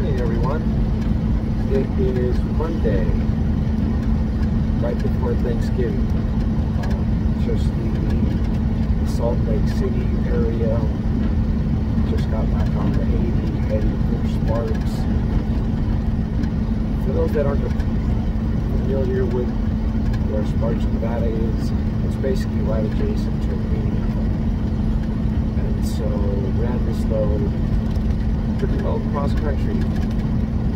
morning, everyone. It is Monday, right before Thanksgiving. Just the Salt Lake City area. Just got back on the 80, heading for Sparks. For those that aren't familiar with where Sparks, Nevada is, it's basically right adjacent to Reno. And so ran this load pretty well cross country.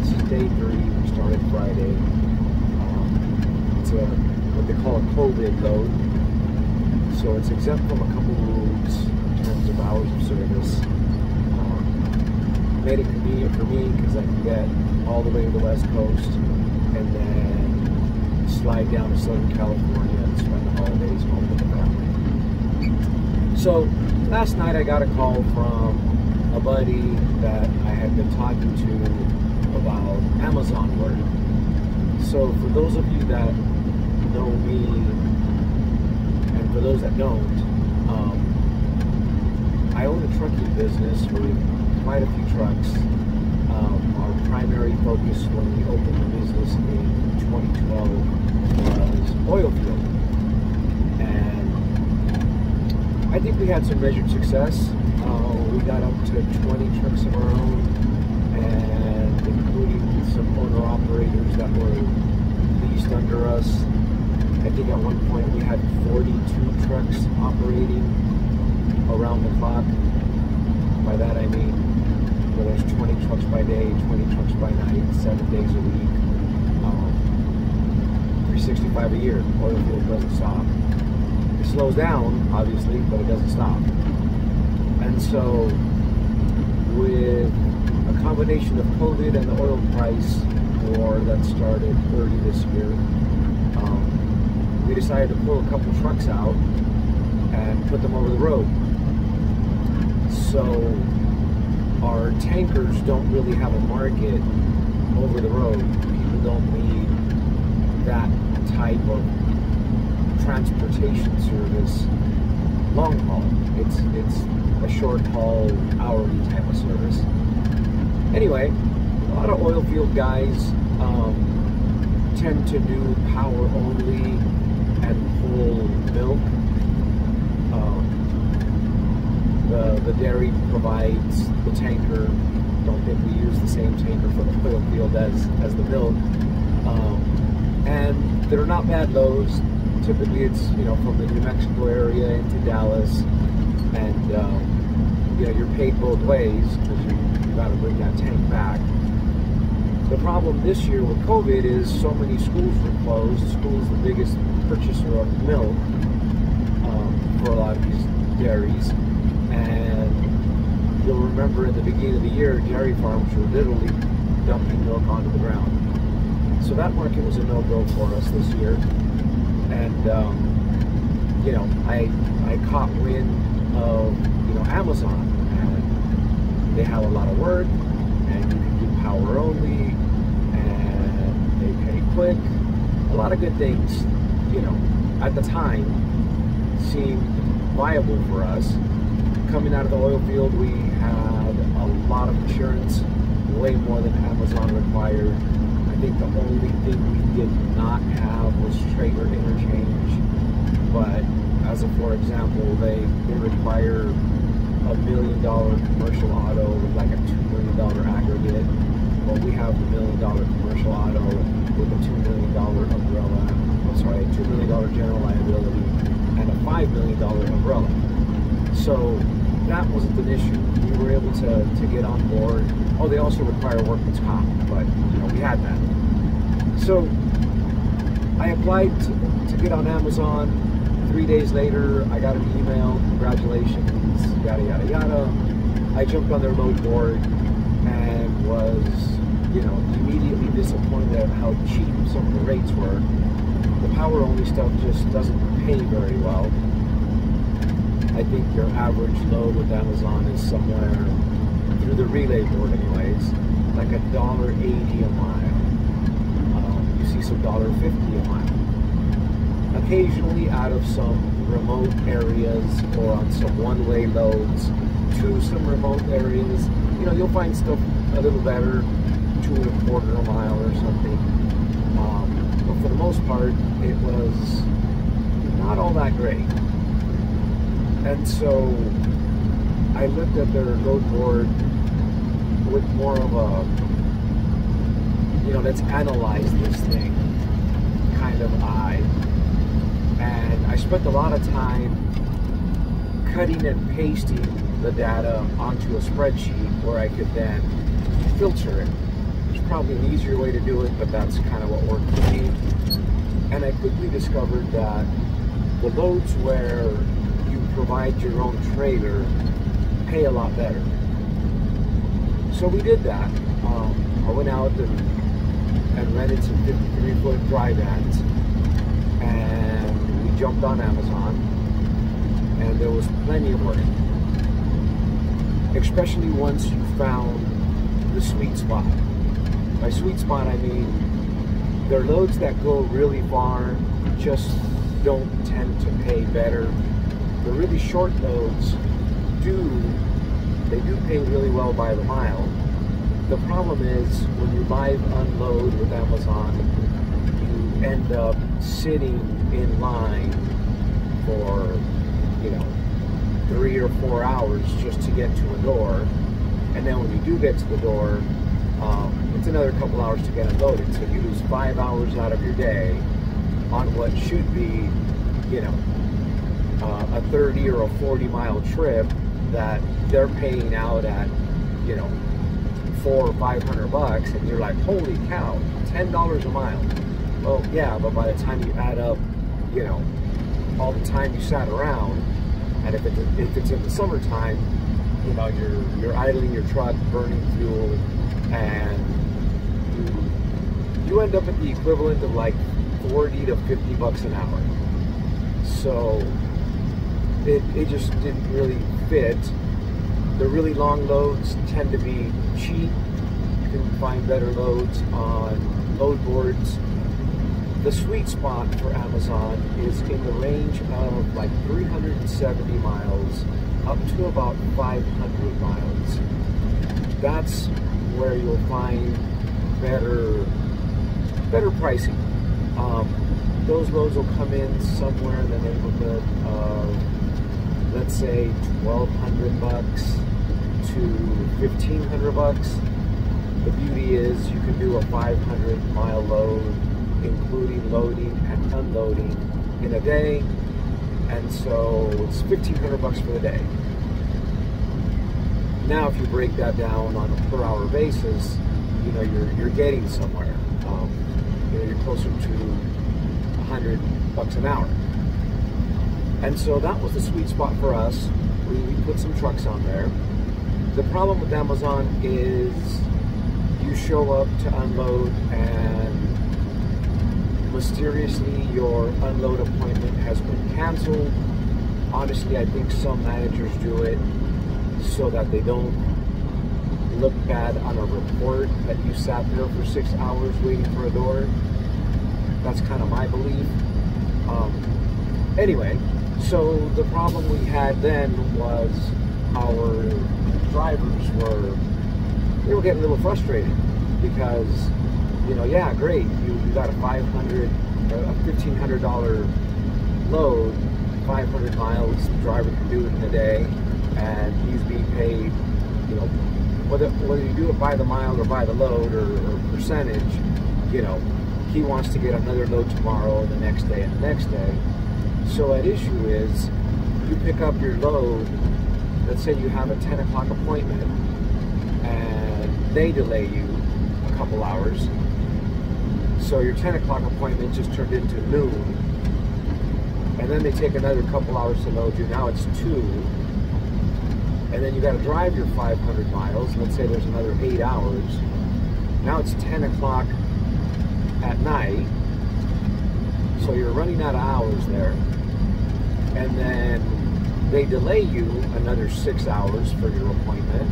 This is day 3. We started Friday. It's what they call a COVID load. So it's exempt from a couple rules in terms of hours of service. Made it convenient for me because I can get all the way to the West Coast and then slide down to Southern California and spend the holidays home with the family. So last night I got a call from a buddy that I had been talking to about Amazon work. So for those of you that know me, and for those that don't, I own a trucking business with quite a few trucks. Our primary focus when we opened the business in 2012 was oil field. And I think we had some measured success. We got up to 20 trucks of our own, and including some owner-operators that were leased under us. I think at one point we had 42 trucks operating around the clock. By that I mean, well, there's 20 trucks by day, 20 trucks by night, 7 days a week, 365 a year. Oil field doesn't stop. It slows down, obviously, but it doesn't stop. And so, with a combination of COVID and the oil price war that started early this year, we decided to pull a couple trucks out and put them over the road. So our tankers don't really have a market over the road. People don't need that type of transportation service long haul. It's a short haul, hourly type of service. Anyway, a lot of oil field guys tend to do power only and pull milk. The dairy provides the tanker. Don't think we use the same tanker for the oil field as the milk. And they're not bad loads. Typically it's, from the New Mexico area into Dallas, and you're paid both ways because you got to bring that tank back. The problem this year with COVID is so many schools were closed. School is the biggest purchaser of milk for a lot of these dairies. And you'll remember in the beginning of the year, dairy farms were literally dumping milk onto the ground. So that market was a no-go for us this year. And, I caught wind of, Amazon. And they have a lot of work, and you can do power only, and they pay quick. A lot of good things, at the time seemed viable for us. Coming out of the oil field, we had a lot of insurance, way more than Amazon required. I think the only thing we did not have was trailer interchange. But as a for example, they require $1 million commercial auto with like a $2 million aggregate. Well, we have the $1 million commercial auto with a $2 million umbrella. A $2 million general liability and a $5 million umbrella. So that wasn't an issue. We were able to get on board. Oh, they also require workman's comp, but we had that. So I applied to get on Amazon. 3 days later, I got an email, congratulations, yada yada yada. I jumped on their load board and was, immediately disappointed at how cheap some of the rates were. The power only stuff just doesn't pay very well. I think your average load with Amazon is somewhere, through the relay board anyways, like $1.80 a mile. You see some $1.50 a mile. Occasionally out of some remote areas or on some one-way loads, to some remote areas, you know, you'll find stuff a little better, 2.25 a mile or something. But for the most part, it was not all that great. And so I looked at their load board with more of a, you know, let's analyze this thing kind of eye. And I spent a lot of time cutting and pasting the data onto a spreadsheet where I could then filter it. There's probably an easier way to do it, but that's kind of what worked for me. And I quickly discovered that the loads where you provide your own trailer pay a lot better. So we did that. I went out and rented some 53-foot dry vans, and we jumped on Amazon, and there was plenty of work, especially once you found the sweet spot. By sweet spot, I mean their loads that go really far just don't tend to pay better. The really short loads do pay really well by the mile. The problem is when you live unload with Amazon, you end up sitting in line for, you know, 3 or 4 hours just to get to a door. And then when you do get to the door, it's another couple hours to get unloaded. So you lose 5 hours out of your day on what should be, you know, a 30 or a 40 mile trip that they're paying out at, you know, $400 or $500, and you're like, holy cow, $10 a mile. Well, yeah, but by the time you add up, you know, all the time you sat around, and if it's in the summertime, you know, you're idling your truck, burning fuel, and you end up at the equivalent of like 40 to 50 bucks an hour. So it just didn't really fit. The really long loads tend to be cheap. You can find better loads on load boards. The sweet spot for Amazon is in the range of like 370 miles up to about 500 miles. That's where you'll find better pricing. Those loads will come in somewhere in the neighborhood of, let's say, 1,200 bucks to 1,500 bucks. The beauty is you can do a 500-mile load, including loading and unloading in a day, and so it's 1,500 bucks for the day. Now, if you break that down on a per-hour basis, you know you're getting somewhere. You know, you're closer to 100 bucks an hour. And so that was the sweet spot for us. We put some trucks on there. The problem with Amazon is you show up to unload and mysteriously your unload appointment has been canceled. Honestly, I think some managers do it so that they don't look bad on a report that you sat there for 6 hours waiting for a door. That's kind of my belief. Anyway, so the problem we had then was our drivers were getting a little frustrated because, you know, yeah, great, you got a $1,500 load, 500 miles, the driver can do it in a day, and he's being paid, you know, whether you do it by the mile or by the load or percentage, you know, he wants to get another load tomorrow and the next day and the next day. So at issue is you pick up your load, let's say you have a 10 o'clock appointment and they delay you a couple hours. So your 10 o'clock appointment just turned into noon, and then they take another couple hours to load you. Now it's 2, and then you got to drive your 500 miles. Let's say there's another 8 hours. Now it's 10 o'clock at night, so you're running out of hours there, and then they delay you another 6 hours for your appointment,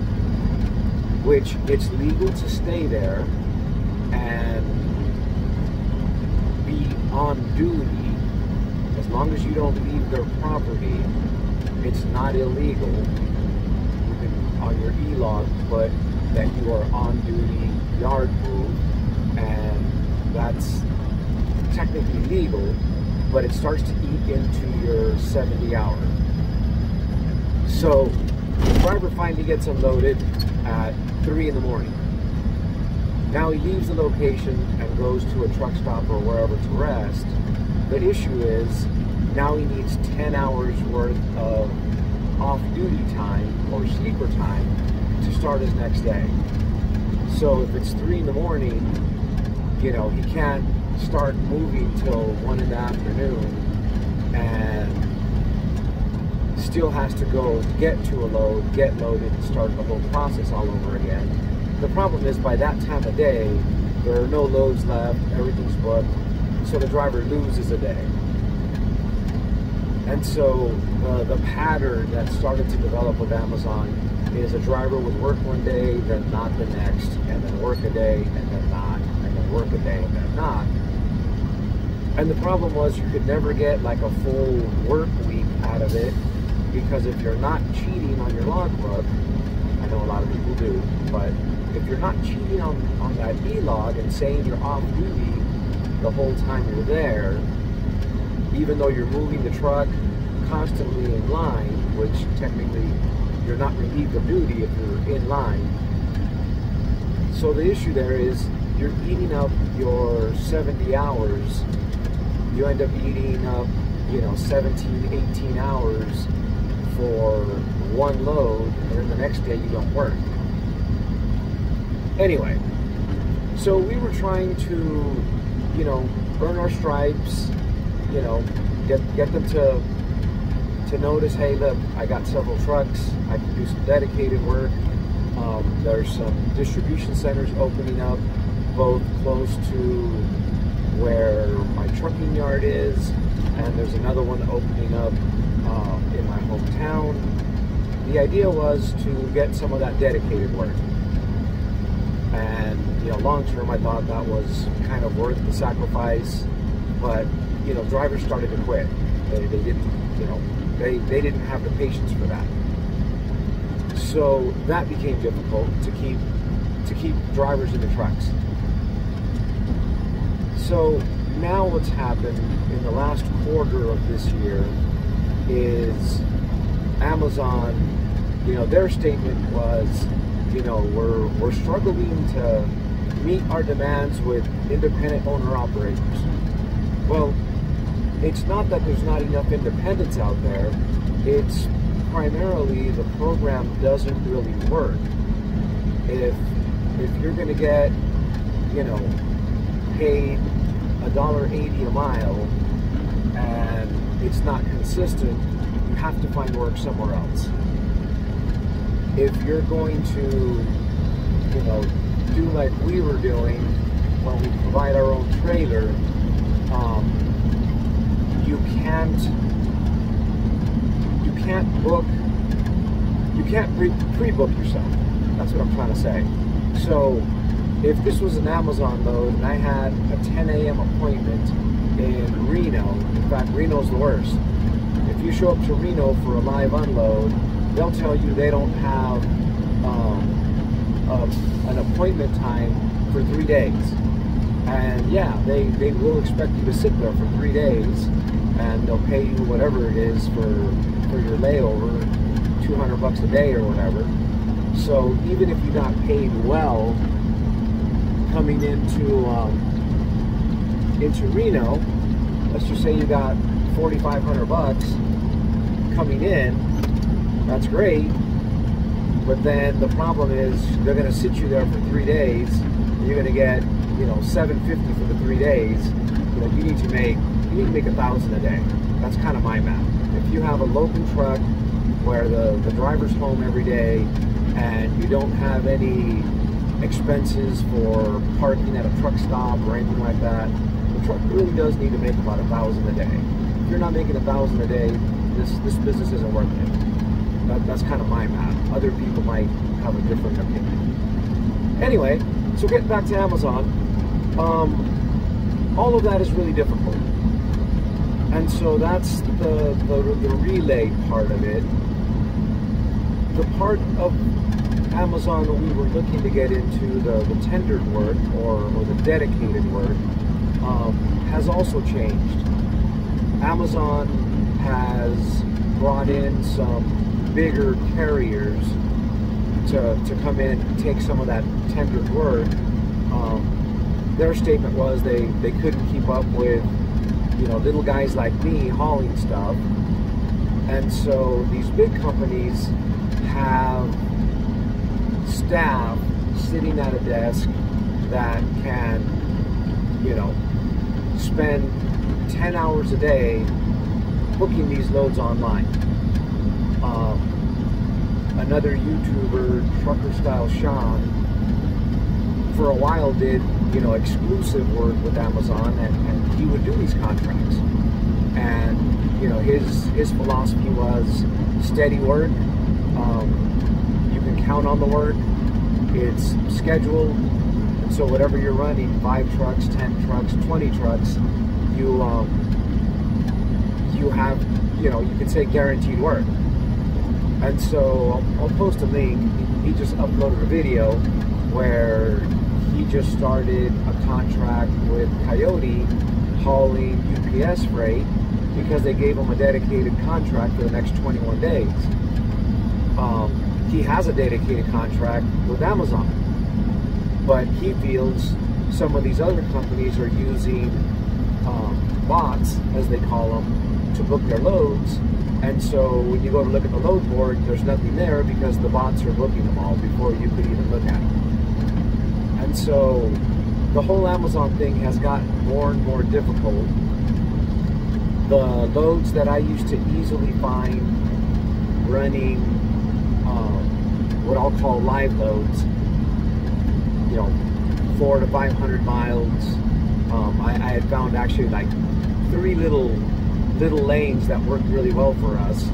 which it's legal to stay there and be on duty as long as you don't leave their property. It's not illegal. You on your e-log put that you are on duty yard move, and that's technically legal, but it starts to eat into your 70 hour. So the driver finally gets unloaded at 3 in the morning. Now he leaves the location and goes to a truck stop or wherever to rest. The issue is now he needs 10 hours worth of off-duty time or sleeper time to start his next day. So if it's 3 in the morning, you know, he can't start moving till 1 in the afternoon, and still has to go get to a load, get loaded, and start the whole process all over again. The problem is by that time of day, there are no loads left, everything's booked, so the driver loses a day. And so the pattern that started to develop with Amazon is a driver would work one day, then not the next, and then work a day, and then not, and then work a day, and then not. And the problem was you could never get like a full work week out of it, because if you're not cheating on your logbook, I know a lot of people do, but if you're not cheating on that e-log and saying you're off duty the whole time you're there, even though you're moving the truck constantly in line, which technically you're not relieved of duty if you're in line. So the issue there is you're eating up your 70 hours. You end up eating up, you know, 17, 18 hours for one load, and then the next day you don't work. Anyway, so we were trying to, you know, earn our stripes, you know, get them to notice, hey, look, I got several trucks, I can do some dedicated work. There's some distribution centers opening up, both close to where my trucking yard is, and there's another one opening up in my hometown. The idea was to get some of that dedicated work. And, you know, long term, I thought that was kind of worth the sacrifice, but, you know, drivers started to quit. They didn't, you know, they didn't have the patience for that. So that became difficult to keep drivers in the trucks. So now what's happened in the last quarter of this year is Amazon, you know, their statement was, you know, we're struggling to meet our demands with independent owner-operators. Well, it's not that there's not enough independents out there, it's primarily the program doesn't really work. If you're going to get, you know, paid $1.80 a mile and it's not consistent, you have to find work somewhere else. If you're going to, you know, do like we were doing when we provide our own trailer, you can't pre-book yourself. That's what I'm trying to say. So if this was an Amazon load and I had a 10 a.m. appointment in Reno, in fact, Reno's the worst. If you show up to Reno for a live unload, they'll tell you they don't have an appointment time for 3 days. And yeah, they will expect you to sit there for 3 days, and they'll pay you whatever it is for your layover, $200 a day or whatever. So even if you got paid well coming into Reno, let's just say you got $4,500 coming in, that's great. But then the problem is they're going to sit you there for 3 days. And you're going to get, you know, $750 for the 3 days. You know, you need to make $1,000 a day. That's kind of my math. If you have a local truck where the driver's home every day and you don't have any expenses for parking at a truck stop or anything like that, the truck really does need to make about $1,000 a day. If you're not making $1,000 a day, this business isn't worth it. That's kind of my math. Other people might have a different opinion. Anyway, so getting back to Amazon, all of that is really difficult. And so that's the relay part of it. the part of Amazon that we were looking to get into, the tendered work or the dedicated work, has also changed. Amazon has brought in some bigger carriers to come in and take some of that tendered work. Their statement was they couldn't keep up with, you know, little guys like me hauling stuff. And so these big companies have staff sitting at a desk that can, you know, spend 10 hours a day booking these loads online. Another YouTuber, Trucker Style Sean, for a while did, you know, exclusive work with Amazon, and he would do these contracts. And, you know, his philosophy was steady work. You can count on the work. It's scheduled. And so whatever you're running, 5 trucks, 10 trucks, 20 trucks, you have, you know, you can say guaranteed work. And so I'll post a link. He just uploaded a video where he just started a contract with Coyote hauling UPS freight because they gave him a dedicated contract for the next 21 days. He has a dedicated contract with Amazon, but he feels some of these other companies are using bots, as they call them, to book their loads. And so when you go to look at the load board, there's nothing there because the bots are booking them all before you could even look at them. And so the whole Amazon thing has gotten more and more difficult. The loads that I used to easily find running what I'll call live loads, you know, 400 to 500 miles. I had found actually like 3 little lanes that worked really well for us.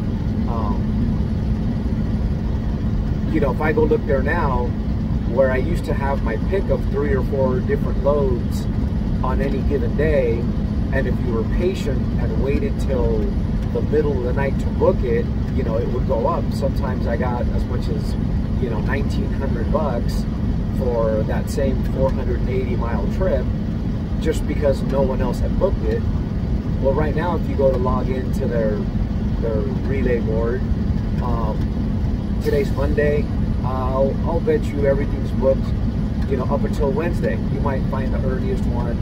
You know, if I go look there now, where I used to have my pick of 3 or 4 different loads on any given day, and if you were patient and waited till the middle of the night to book it, you know, it would go up. Sometimes I got as much as, you know, $1,900 for that same 480-mile trip just because no one else had booked it. Well, right now, if you go to log into their relay board, today's Monday, I'll bet you everything's booked, you know, up until Wednesday. You might find the earliest one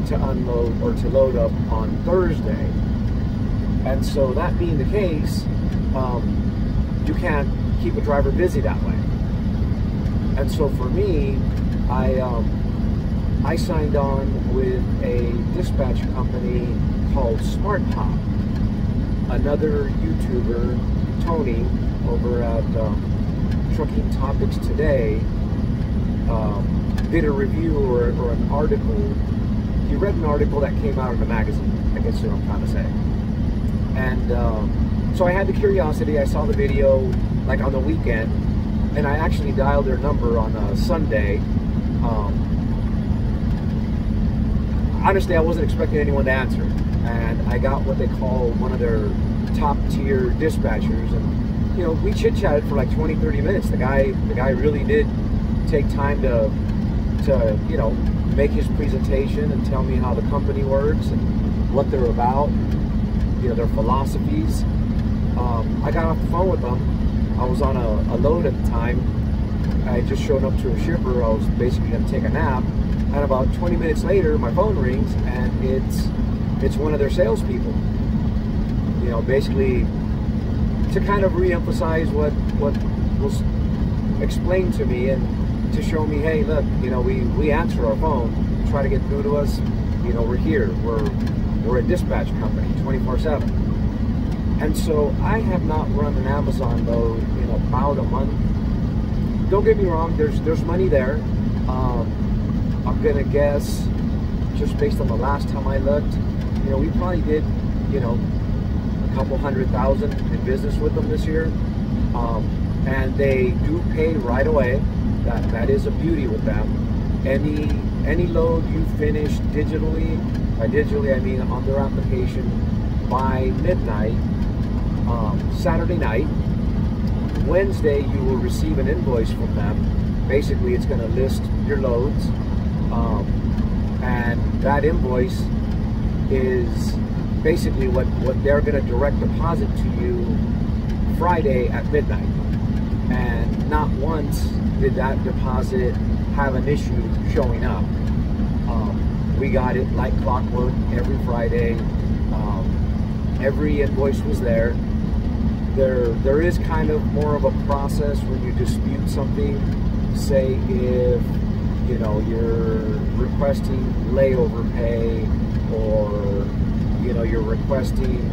to unload or to load up on Thursday. And so that being the case, you can't keep a driver busy that way. And so for me, I signed on with a dispatch company called SmartHop. Another YouTuber, Tony, over at Trucking Topics Today, did a review or an article. He read an article that came out in a magazine, I guess is what I'm trying to say. And so I had the curiosity. I saw the video like on the weekend, and I actually dialed their number on a Sunday. Honestly, I wasn't expecting anyone to answer, and I got what they call one of their top tier dispatchers, and you know, we chit-chatted for like 20-30 minutes. The guy really did take time to you know, make his presentation and tell me how the company works and what they're about, you know, their philosophies. I got off the phone with them. I was on a load at the time. I had just shown up to a shipper. I was basically going to take a nap. And about 20 minutes later, my phone rings, and it's one of their salespeople. You know, basically to kind of re-emphasize what was explained to me and to show me, hey, look, you know, we answer our phone. You try to get through to us, you know, we're here. We're a dispatch company, 24/7. And so I have not run an Amazon load in about a month. Don't get me wrong, there's money there. I'm gonna guess, just based on the last time I looked, you know, we probably did, you know, a couple $100,000 in business with them this year. And they do pay right away. That is a beauty with them. Any load you finish digitally, by digitally I mean on their application, by midnight, Saturday night, Wednesday, you will receive an invoice from them. Basically, it's going to list your loads, and that invoice is basically what they're going to direct deposit to you Friday at midnight. And not once did that deposit have an issue showing up. We got it like clockwork every Friday. Every invoice was there. There is kind of more of a process when you dispute something. Say if you're requesting layover pay, or you're requesting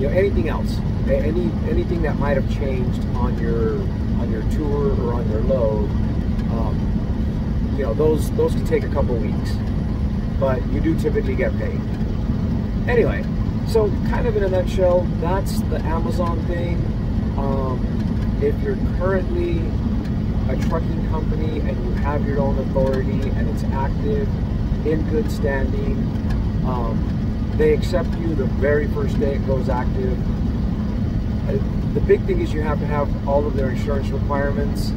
anything else, anything that might have changed on your tour or on your load. Those can take a couple weeks, but you do typically get paid. Anyway, so kind of in a nutshell, that's the Amazon thing. If you're currently a trucking company and you have your own authority and it's active, in good standing, they accept you the very first day it goes active. The big thing is you have to have all of their insurance requirements.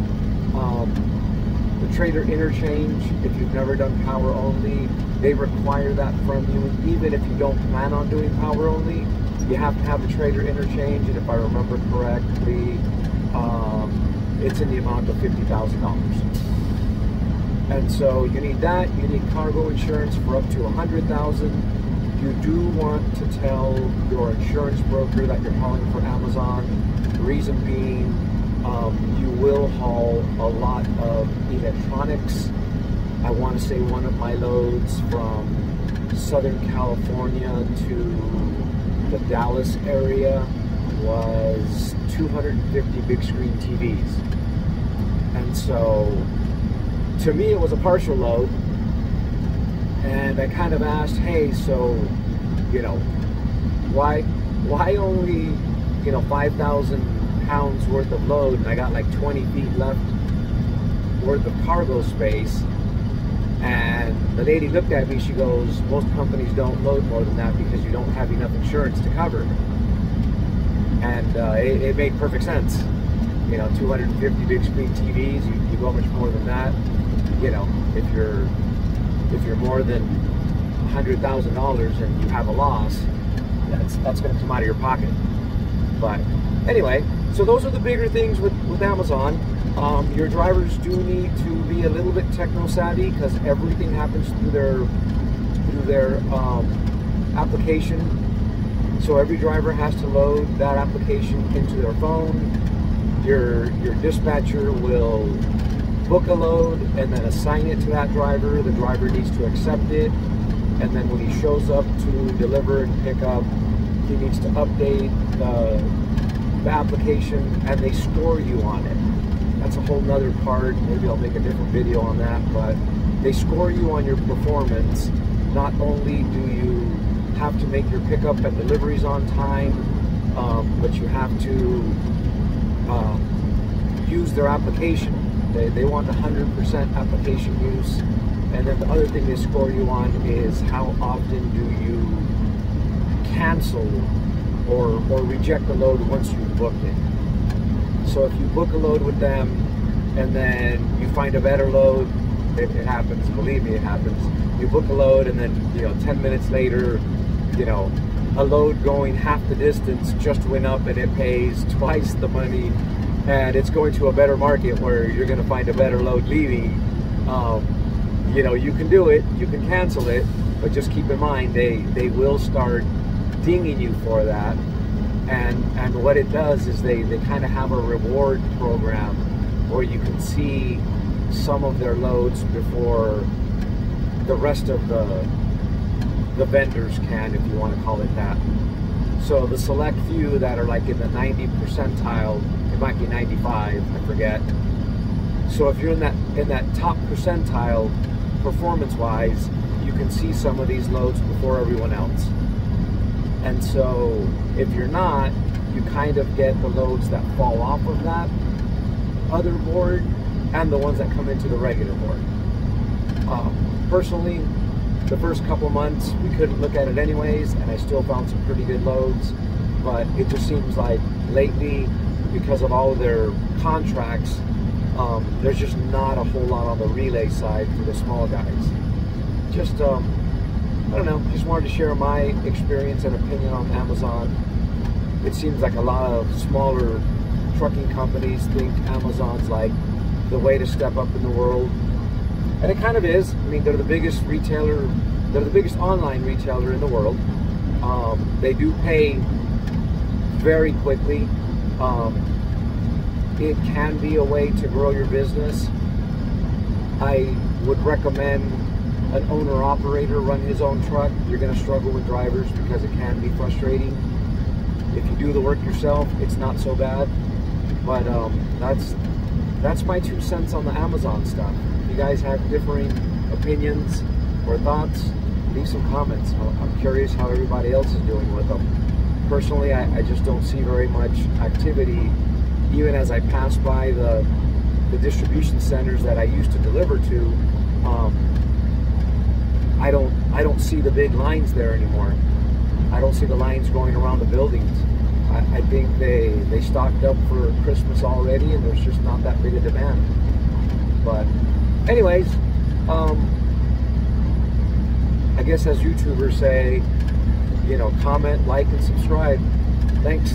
The trailer interchange, if you've never done power only, they require that from you. Even if you don't plan on doing power only, you have to have the trailer interchange, and if I remember correctly, it's in the amount of $50,000. And so you need that. You need cargo insurance for up to $100,000. You do want to tell your insurance broker that you're hauling for Amazon. The reason being, you will haul a lot of electronics. I want to say one of my loads from Southern California to the Dallas area was 250 big screen TVs. And so to me it was a partial load, and I kind of asked, hey, so why only 5,000 pounds worth of load, and I got like 20 feet left worth of cargo space? And the lady looked at me, she goes, most companies don't load more than that because you don't have enough insurance to cover it. And it made perfect sense. 250 big screen TVs, you go much more than that. If you're more than $100,000 and you have a loss, that's going to come out of your pocket. But anyway, so those are the bigger things with Amazon. Your drivers do need to be a little bit techno savvy because everything happens through their application. So every driver has to load that application into their phone. Your dispatcher will book a load and then assign it to that driver. The driver needs to accept it, and then when he shows up to deliver and pick up, he needs to update the application, and they score you on it. That's a whole nother part. Maybe I'll make a different video on that, but they score you on your performance. Not only do you have to make your pickup and deliveries on time, but you have to use their application. They want 100% application use. And then the other thing they score you on is how often do you cancel or reject a load once you've booked it. So if you book a load with them and then you find a better load, it happens, believe me, it happens. You book a load and then 10 minutes later, a load going half the distance just went up and it pays twice the money, and it's going to a better market where you're going to find a better load leaving. You can do it, you can cancel it, but just keep in mind they will start dinging you for that. And what it does is they kind of have a reward program where you can see some of their loads before the rest of the vendors can, if you want to call it that. So the select few that are like in the 90 percentile, it might be 95, I forget. So if you're in that top percentile performance-wise, you can see some of these loads before everyone else. And so if you're not, you kind of get the loads that fall off of that other board and the ones that come into the regular board. Personally, the first couple months we couldn't look at it anyways, and I still found some pretty good loads. but it just seems like lately, because of all of their contracts, there's just not a whole lot on the relay side for the small guys. Just, I don't know, just wanted to share my experience and opinion on Amazon. It seems like a lot of smaller trucking companies think Amazon's like the way to step up in the world. And it kind of is. I mean, they're the biggest retailer, they're the biggest online retailer in the world. They do pay very quickly. It can be a way to grow your business. I would recommend an owner-operator run his own truck. You're going to struggle with drivers because it can be frustrating. If you do the work yourself, it's not so bad. But that's my 2 cents on the Amazon stuff. If you guys have differing opinions or thoughts, leave some comments. I'm curious how everybody else is doing with them. Personally, I just don't see very much activity. Even as I pass by the distribution centers that I used to deliver to, I don't see the big lines there anymore. I don't see the lines going around the buildings. I think they stocked up for Christmas already, and there's just not that big a demand. But anyways, I guess as YouTubers say, you know, comment, like, and subscribe. Thanks.